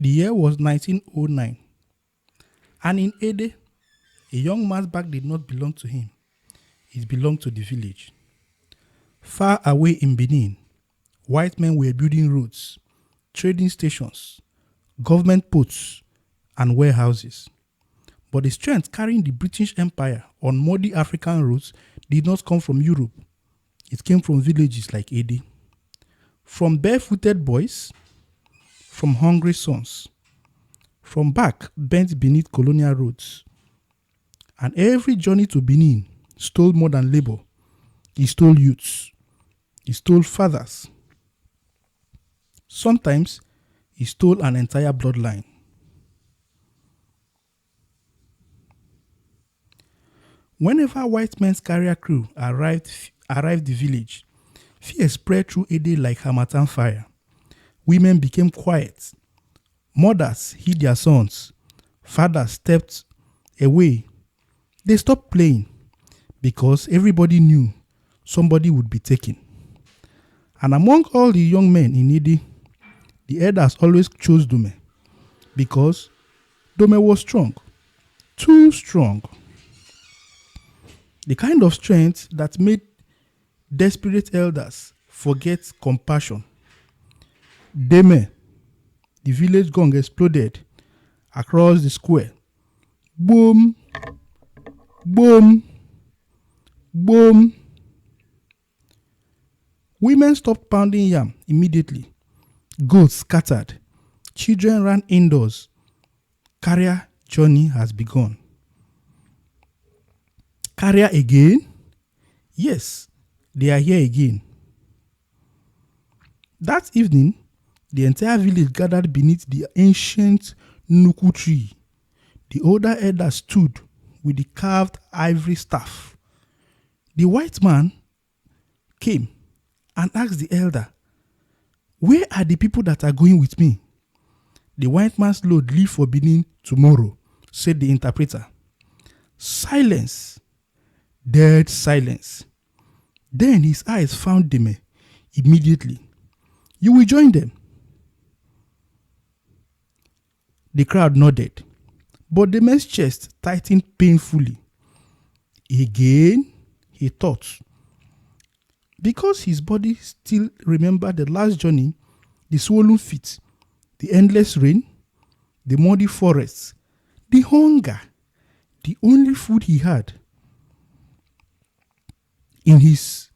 The year was 1909. And in Ede, a young man's bag did not belong to him. It belonged to the village. Far away in Benin, white men were building roads, trading stations, government posts, and warehouses. But the strength carrying the British Empire on muddy African roads did not come from Europe. It came from villages like Ede. From barefooted boys, from hungry sons, from back bent beneath colonial roads. And every journey to Benin stole more than labor. He stole youths. He stole fathers. Sometimes he stole an entire bloodline. Whenever white men's carrier crew arrived the village, fear spread through Ede like Harmattan fire. Women became quiet. Mothers hid their sons. Fathers stepped away. They stopped playing because everybody knew somebody would be taken. And among all the young men in Ede, the elders always chose Deme because Deme was strong, too strong. The kind of strength that made desperate elders forget compassion. Deme, the village gong exploded across the square. Boom, boom, boom. Women stopped pounding yam immediately. Goats scattered. Children ran indoors. Carrier journey has begun. Carrier again? Yes, they are here again. That evening, the entire village gathered beneath the ancient Nuku tree. The older elder stood with the carved ivory staff. The white man came and asked the elder, "Where are the people that are going with me?" "The white man's load leave for Benin tomorrow," said the interpreter. Silence. Dead silence. Then his eyes found Deme immediately. "You will join them." The crowd nodded, but Deme's chest tightened painfully. Again, he thought. Because his body still remembered the last journey, the swollen feet, the endless rain, the muddy forests, the hunger, the only food he had. In his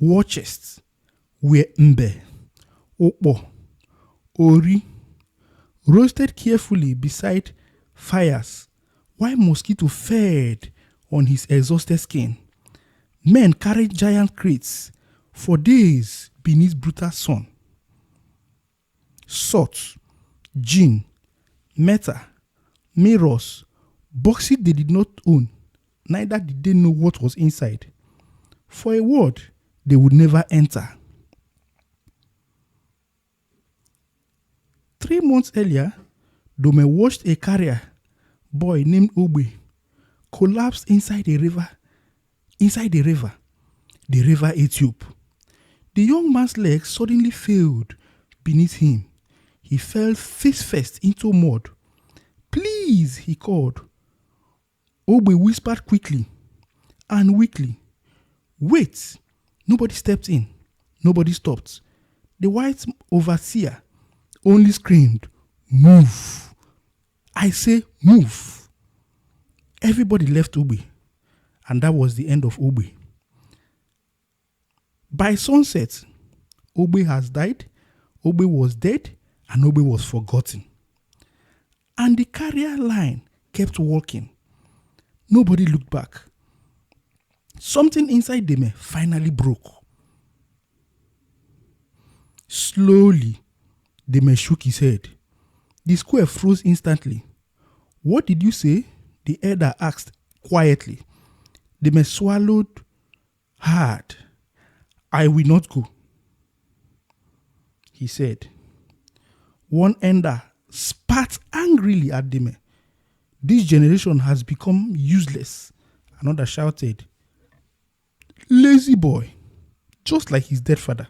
war chest were mbe, okpo, ori, roasted carefully beside fires, while mosquito fed on his exhausted skin. Men carried giant crates for days beneath brutal sun. Salt, gin, metal, mirrors, boxes they did not own, neither did they know what was inside. For a word, they would never enter. 3 months earlier, Dome watched a carrier boy named Obe collapse inside the river, the river Ethiop. The young man's legs suddenly failed beneath him. He fell face first into mud. "Please," he called. Obe whispered quickly and weakly, "Wait." Nobody stepped in. Nobody stopped. The white overseer only screamed, "Move. I say move." Everybody left Obe, and that was the end of Obe. By sunset, Obe has died, Obe was dead, and Obe was forgotten. And the carrier line kept walking. Nobody looked back. Something inside Deme finally broke. Slowly, Deme shook his head. The square froze instantly. "What did you say?" the elder asked quietly. Deme swallowed hard. "I will not go," he said. One elder spat angrily at Deme. "This generation has become useless." Another shouted, "Lazy boy," just like his dead father.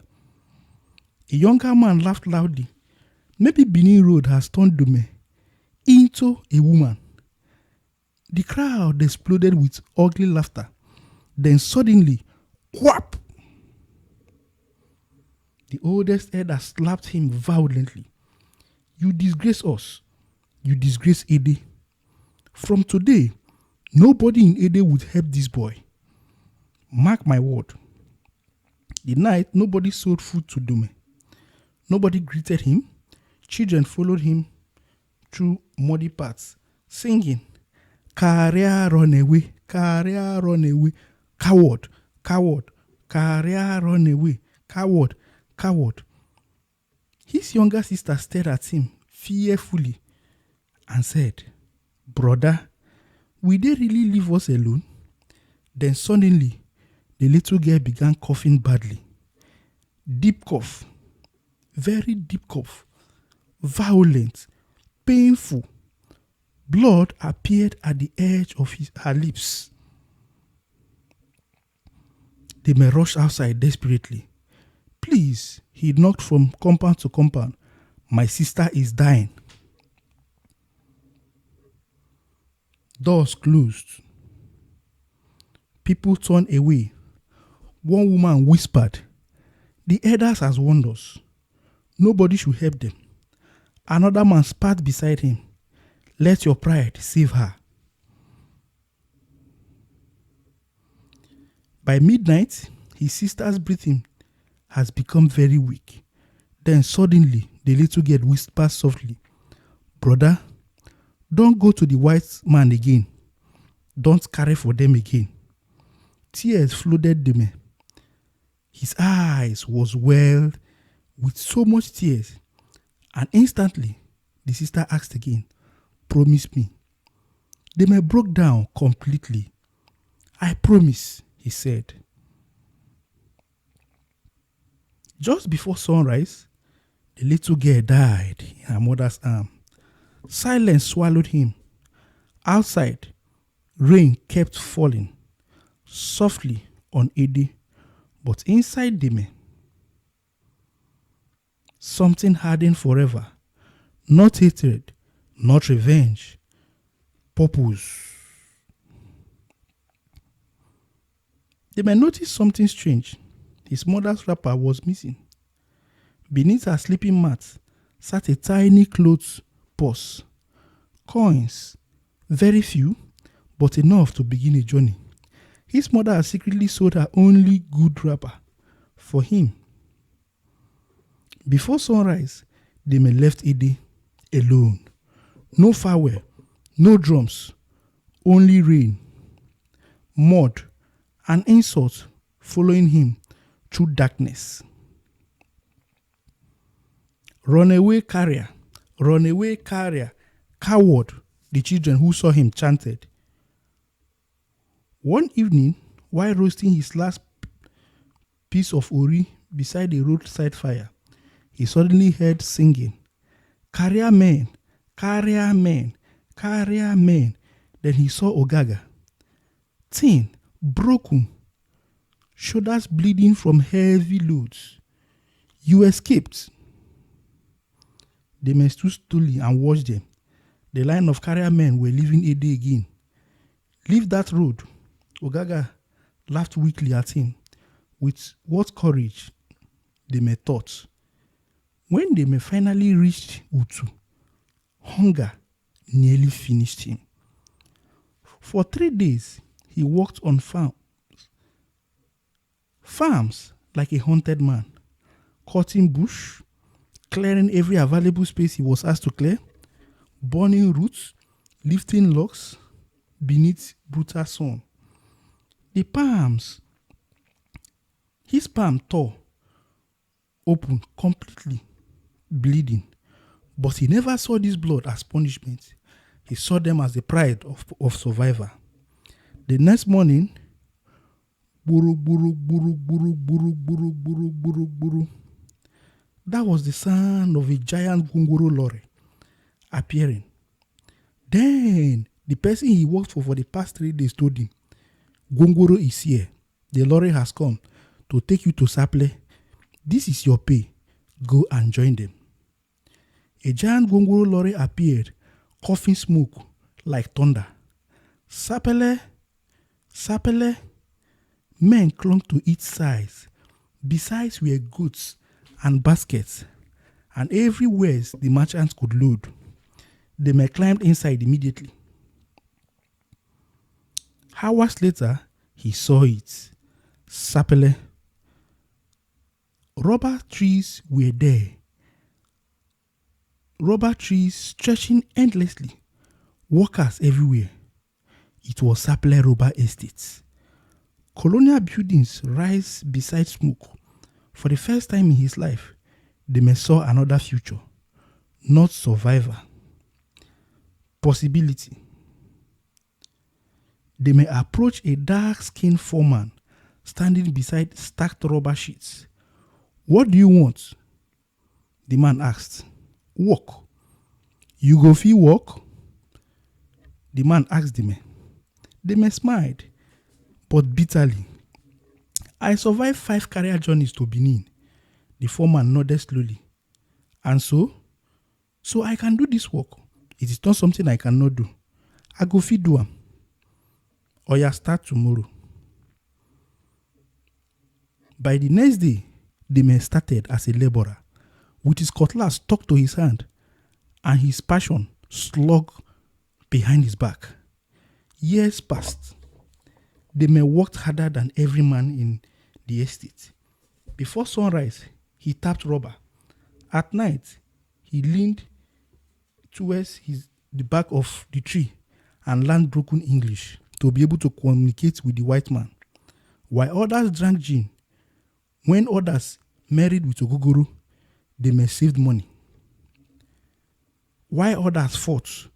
A younger man laughed loudly. Maybe Benin Road has turned Deme into a woman. The crowd exploded with ugly laughter. Then suddenly, whap! The oldest elder slapped him violently. You disgrace us. You disgrace Ede. From today, nobody in Ede would help this boy. Mark my word. The night, nobody sold food to Deme. Nobody greeted him. Children followed him through muddy paths, singing, "Career run away, career run away, coward, coward, career run away, coward, coward." His younger sister stared at him fearfully and said, "Brother, will they really leave us alone?" Then suddenly, the little girl began coughing badly. Deep cough, very deep cough, violent, painful. Blood appeared at the edge of her lips. They may rush outside desperately. "Please," he knocked from compound to compound. "My sister is dying." Doors closed. People turned away. One woman whispered, "The elders has warned us. Nobody should help them." Another man spat beside him. "Let your pride save her." By midnight, his sister's breathing has become very weak. Then suddenly, the little girl whispered softly, "Brother, don't go to the white man again. Don't carry for them again." Tears flooded Deme. His eyes was welled with so much tears, and instantly the sister asked again, "Promise me." Deme broke down completely. "I promise," he said. Just before sunrise, the little girl died in her mother's arm. Silence swallowed him. Outside, rain kept falling softly on Ede, but inside Deme, something hardened forever. Not hatred, not revenge, purpose. Deme noticed something strange. His mother's wrapper was missing. Beneath her sleeping mat sat a tiny clothes purse. Coins, very few, but enough to begin a journey. His mother had secretly sold her only good wrapper for him. Before sunrise, Deme left Ede alone. No farewell, no drums, only rain, mud, and insult following him through darkness. Runaway carrier, coward, the children who saw him chanted. One evening, while roasting his last piece of ori beside a roadside fire, he suddenly heard singing, "Carrier men, carrier men, carrier men." Then he saw Ogaga, thin, broken, shoulders bleeding from heavy loads. "You escaped." They stood stolidly and watched them. The line of carrier men were leaving Ede again. "Leave that road." Ogaga laughed weakly at him. With what courage, Deme thought. When Deme finally reached Utu, hunger nearly finished him. For 3 days, he worked on farms like a haunted man, cutting bush, clearing every available space he was asked to clear, burning roots, lifting logs beneath brutal sun. His palm tore open completely, bleeding. But he never saw this blood as punishment. He saw them as the pride of survivor. The next morning, buru, buru, buru, buru, buru, buru, buru, buru, buru. That was the sound of a giant gunguru lorry appearing. Then, the person he worked for the past 3 days told him, "Gunguru is here. The lorry has come to take you to Sapele. This is your pay. Go and join them." A giant gongoro lorry appeared, coughing smoke like thunder. Sapele, Sapele, men clung to each side. Besides were goods and baskets, and everywhere the merchants could load. Deme climbed inside immediately. Hours later, he saw it. Sapele. Rubber trees were there. Rubber trees stretching endlessly. Workers everywhere. It was Sapele Rubber Estates. Colonial buildings rise beside smoke. For the first time in his life, Deme saw another future. Not survivor. Possibility. Deme approached a dark-skinned foreman standing beside stacked rubber sheets. What do you want? The man asked. Work. You go fit work? The man asked Deme. Deme smiled, but bitterly. I survived 5 career journeys to Benin. The foreman nodded slowly. And so? So I can do this work. It is not something I cannot do. I go fit do am. Oya start tomorrow. By the next day, Deme started as a laborer, with his cutlass stuck to his hand and his passion slung behind his back. Years passed. Deme worked harder than every man in the estate. Before sunrise, he tapped rubber. At night, he leaned towards the back of the tree and learned broken English to be able to communicate with the white man. While others drank gin, when others married with Ogogoro, Deme saved money. While others fought,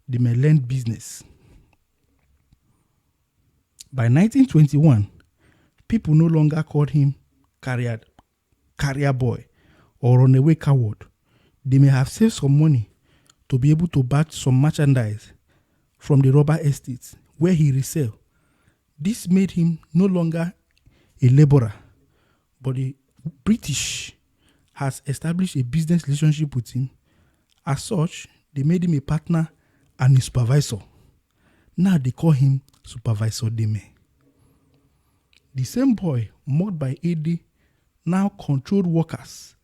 Deme learned business. By 1921, people no longer called him carrier boy or runaway coward. They may have saved some money to be able to buy some merchandise from the rubber estates where he resell. This made him no longer a laborer, but the British has established a business relationship with him. As such, they made him a partner and a supervisor. Now they call him Supervisor Deme. The same boy, mocked by AD, now controlled workers,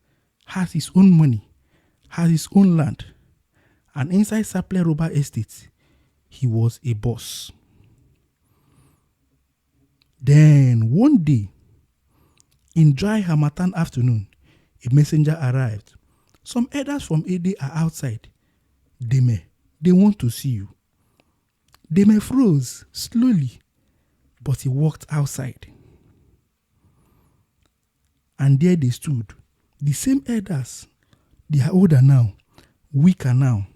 has his own money, has his own land, and inside Sapele Rubber Estate, he was a boss. Then one day, in dry Harmattan afternoon, a messenger arrived. Some elders from AD are outside. Deme, they want to see you. Deme froze slowly, but he walked outside. And there they stood, the same elders. They are older now, weaker now.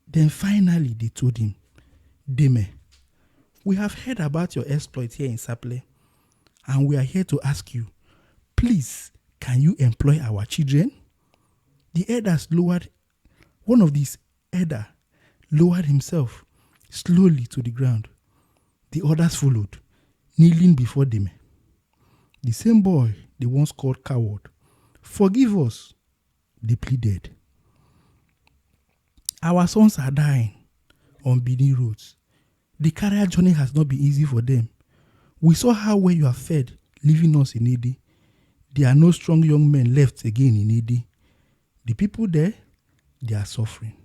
Then finally they told him, Deme, we have heard about your exploit here in Sapele, and we are here to ask you, please, can you employ our children? The elders lowered, one of these elders lowered himself slowly to the ground. The others followed, kneeling before Deme. The same boy they once called coward. Forgive us, they pleaded. Our sons are dying on Benin roads. The career journey has not been easy for them. We saw how well you are fed, leaving us in AD. There are no strong young men left again in AD. The people there, they are suffering.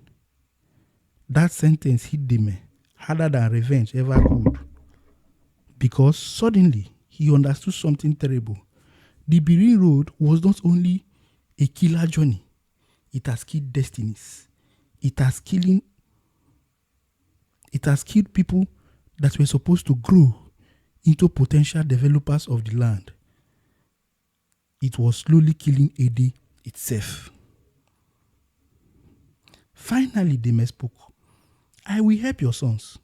That sentence hit Deme harder than revenge ever could. Because suddenly, he understood something terrible. The Benin Road was not only a killer journey, it has killed destinies. It has killed people that were supposed to grow into potential developers of the land. It was slowly killing AD itself. Finally, Deme spoke. I will help your sons.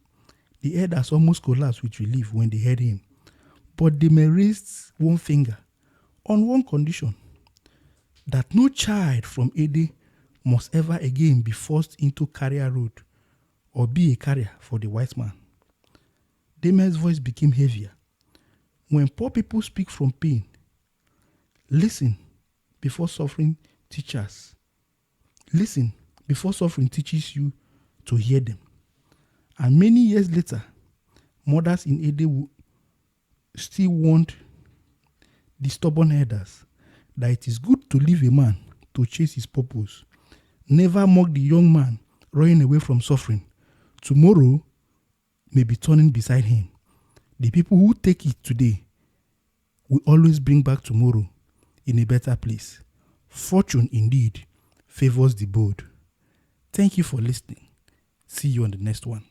The elders almost collapsed with relief when they heard him. But Deme raised one finger on one condition, that no child from AD must ever again be forced into carrier road or be a carrier for the white man. Deme's voice became heavier. When poor people speak from pain, listen before suffering teachers. Listen before suffering teaches you to hear them. And many years later, mothers in Ede will still warned the stubborn elders that it is good to leave a man to chase his purpose. Never mock the young man running away from suffering. Tomorrow may be turning beside him. The people who take it today will always bring back tomorrow in a better place. Fortune indeed favors the bold. Thank you for listening. See you on the next one.